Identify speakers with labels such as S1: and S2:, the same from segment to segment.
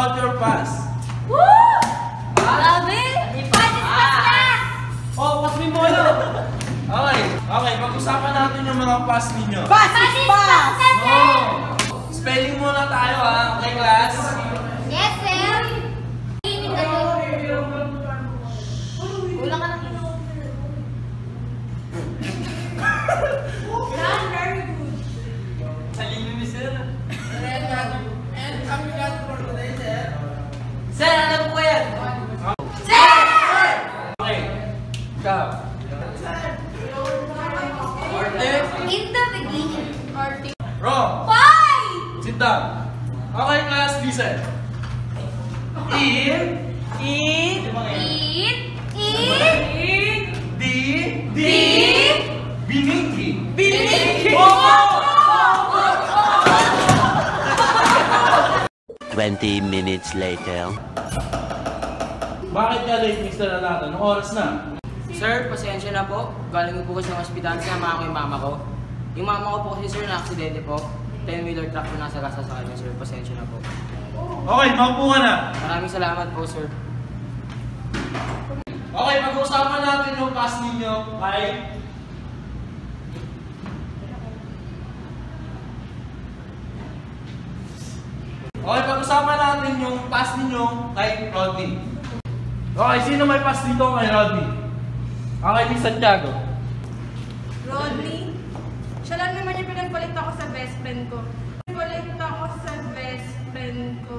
S1: about your past.
S2: Woo! Grabe! Pass na!
S1: Oh, pass mo yun! Okay, pag-usapan natin yung mga past ninyo.
S2: Pass!
S1: Oh! Spelling muna tayo ha, okay class?
S2: Yes, sir! Kulang ka lang. Very good.
S1: Salino ni sir.
S3: And kami got for today, sir.
S1: Sir, alam ko yan!
S2: Sir!
S1: Okay. Ikaw.
S2: In the beginning.
S1: Wrong.
S2: Why?
S1: Sit down. Okay class, listen. In.
S2: Eat.
S1: Binigi.
S2: Binigi.
S1: Oh!
S4: 20 minutes later.
S1: Bakit ka late, Mr. Alata? Anong oras na?
S5: Sir, pasensya na po. Galing po kasi ng ospital, sinama ko yung mama ko. Yung mama ko po kasi sir, na-aksidente po. 10-wheeler truck po nasa gasa sa kanya, sir. Pasensya na po.
S1: Okay, maupo ka na.
S5: Maraming salamat po, sir.
S1: Okay, pag-usapan natin yung past ninyo kay... Okay, pag-usapan natin yung past ninyo kay Rodney. Okay, sino may past dito kay Rodney? Okay, ni Santiago.
S6: Rodney? Siya lang naman yung pinagpalit ako sa best friend ko. Pinagpalit ako sa best friend ko.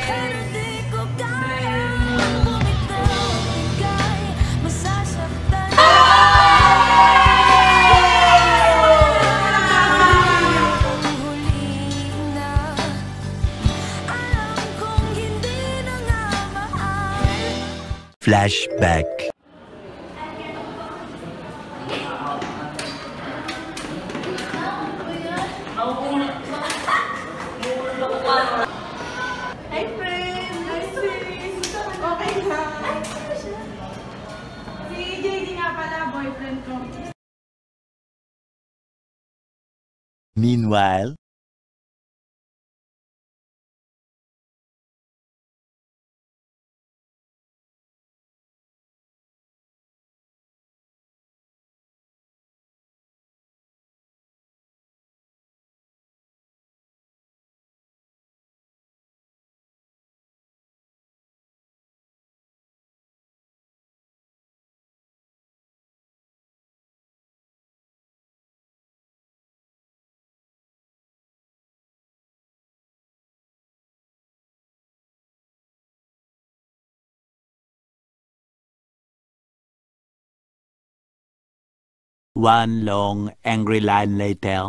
S7: Pero di ko kayang bumitaw, ika'y masasaktan. Huli na, alam kong hindi na nga mahal.
S4: Flashback.
S6: Hi friend! Hi sis! Okay na? Si JD nga pala, boyfriend ko.
S4: Meanwhile, one long angry line later.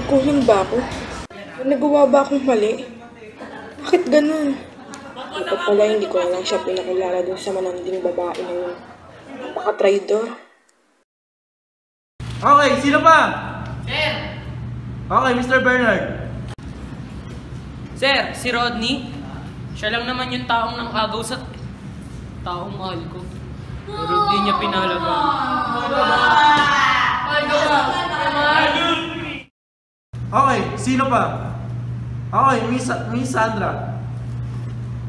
S8: Kuhin ba ako? Nagawa ba akong mali? Bakit ganun? Dapat pala hindi ko na lang siya pinakilala dun sa mananding babae na yun. Napaka-traidor.
S1: Okay, sino pa? Sir! Okay, Mr. Bernard.
S5: Sir, si Rodney, siya lang naman yung taong nang agaw sa taong mahal ko. Pero di niya pinahalagaan.
S1: Okay, sino pa? Okay, Miss Sandra.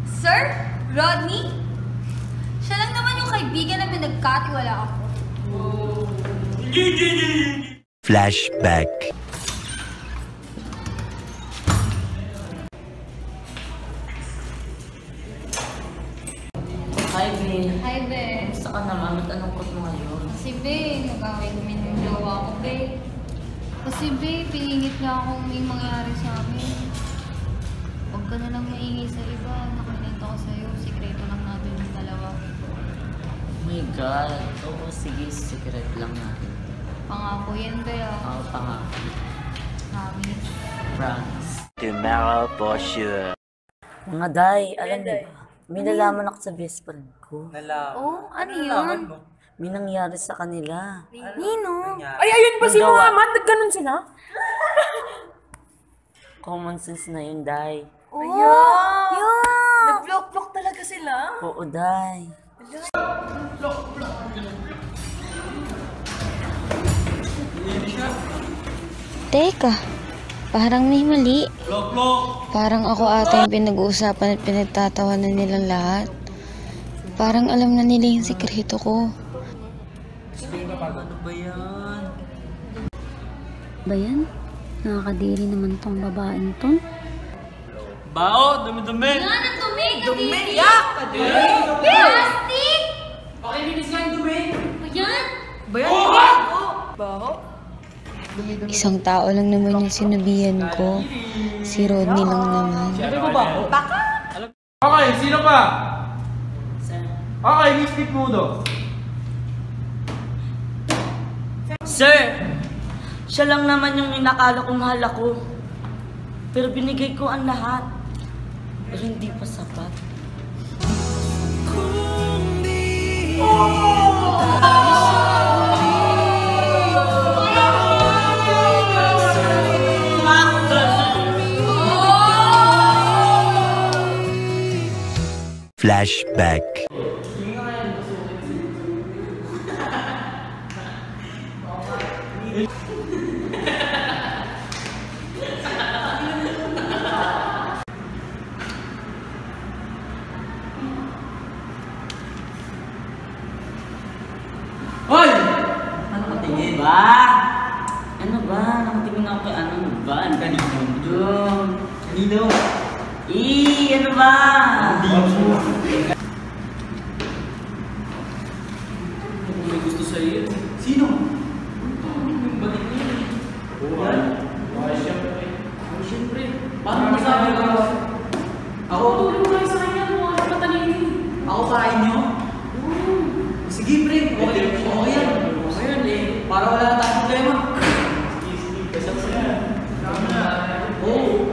S2: Sir? Rodney? Siya lang naman yung kaibigan na pinagkatiwala ako.
S4: Flashback.
S5: Hi, Be.
S2: Hi, Be.
S5: Gusto ka naman? Ba't anong kot mo ngayon?
S2: Kasi, Be, nag-away kami ng jowa ko, Be. Kasi, Be, piningit niya akong may mangyari sa amin. Huwag ka na lang maingay sa iba. Nakininto ko sa'yo. Sikreto lang natin yung dalawa.
S5: Oh my God. Oo, sige. Secret lang natin.
S2: Pangako yan, Be, ah.
S5: Oo, pangako.
S2: Promise.
S5: Promise.
S4: Tomorrow for sure.
S9: Mga day, alam niyo ba? May nalaman ako sa best friend ko.
S2: Oh, ano yun?
S9: May nangyari sa kanila.
S2: Nino?
S8: Ay, ayun ba si Muhammad? Nagganon sila?
S9: Common sense na yun, Day.
S3: Oh! Yeah!
S10: Nag-block talaga sila?
S9: Oo, Day.
S2: Teka, parang may mali.
S1: Blok!
S2: Parang ako ata yung pinag-uusapan at pinagtatawanan nilang lahat. Parang alam na nila yung sikreto ko.
S9: Ano ba yan?
S2: Ba yan? Nakakadiri naman tong babaeng ton.
S1: Bao! Dumi-dumi!
S2: Yan ang dumi!
S10: Dumi! Yak!
S2: Plastic!
S5: Pakilinis nga yung dumi.
S2: Ayan!
S10: Bayan? Baho?
S2: Isang tao lang naman yung sinabihan ko. Si Rodney lang naman.
S10: Baka?
S1: Okay, sino pa? Okay, Mystic Mudo.
S9: Sir! Siya lang naman yung inakala kong mahal ako. Pero binigay ko ang lahat. Pero hindi pa sapat.
S4: Flashback.
S1: Hoy!
S9: Nakatingin ba? Ano ba? Nakatingin ako kay ano ba? Ang kanino doon. Kanino? Ano ba?
S5: May gusto sa'yo. Sino? Batik niya. Yan? Siyempre. Paano masabi ko? Ako? Tulong kayo sa kanya. Mga patalinin. Ako kain niyo? Sige, pre. Okay yan. Okay yan eh. Para wala na tayong problema. Sige. Kasal sa'yo. Oo.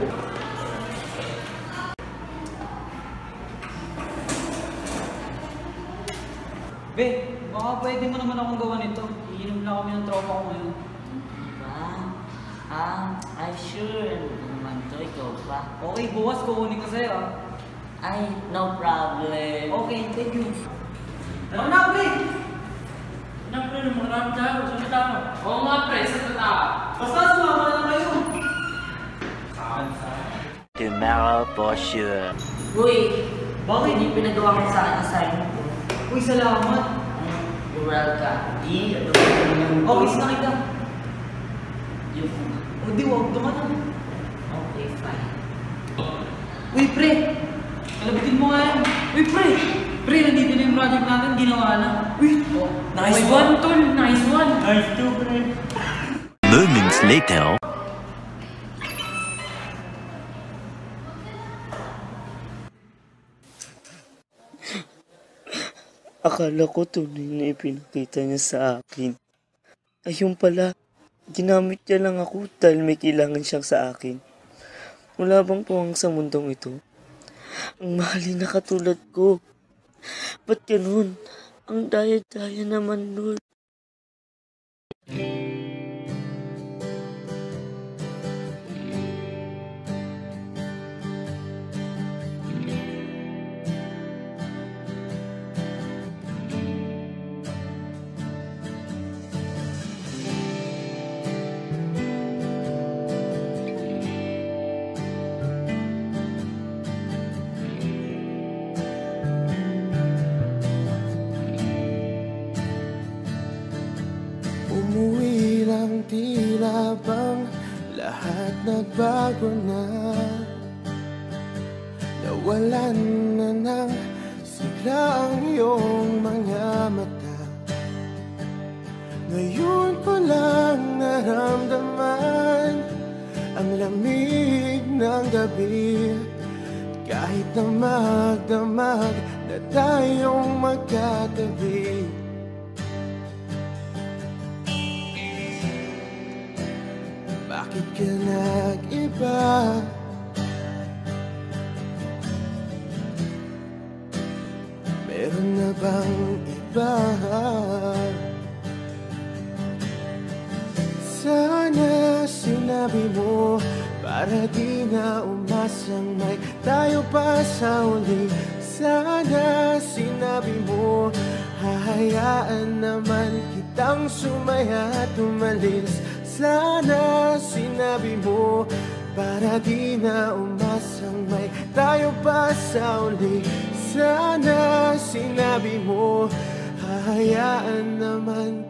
S5: Be, baka pwede mo naman akong gawa nito. Iinom lang kami ng tropa ko ngayon.
S9: Ay, sure. Ano naman to? Ikaw pa.
S5: Okay, bukas kukunin ko sa'yo ah.
S9: Ay, no problem.
S5: Okay, thank you. Ano na, pre?
S1: Ano pre, marami tayo. Saan tayo?
S5: Oo nga, pre. Saan na?
S1: Basta sumama na kayo.
S4: Tomorrow for sure.
S9: Uy, bakit hindi pinagawa ko sa akin assignment ko?
S5: Uy, salamat.
S9: You're welcome. Ano
S5: Okay, saan kita?
S9: Yung...
S5: Hindi, huwag dumaan.
S9: Okay, fine.
S5: Uy, pre! Kalabitin mo nga yan. Uy, pre! Pre, nandito na yung project natin, ginawa na. Uy! Nice one, tol! Nice one!
S1: Nice too, pre.
S4: Moments later.
S11: Akala ko tunay na ipinakita niya sa akin. Ayun pala, ginamit niya lang ako dahil may kailangan siyang sa akin. Wala bang puwang sa mundong ito? Ang mahalin na katulad ko. Ba't ganun? Ang daya-daya naman nun.
S12: Umuwi lang tila bang lahat nagbago na. Nawalan na ng sigla ang iyong mga mata. Ngayon ko lang naramdaman ang lamig ng gabi. Kahit na magdamag na tayong magkatabi. Bakit ka nag-iba? Meron na bang iba? Sana sinabi mo para di na umasang may tayo pa sa uli. Sana sinabi mo, hahayaan naman kitang sumaya at umalis. Sana sinabi mo, para di na umasang may tayo pa sa uli. Sana sinabi mo, hahayaan naman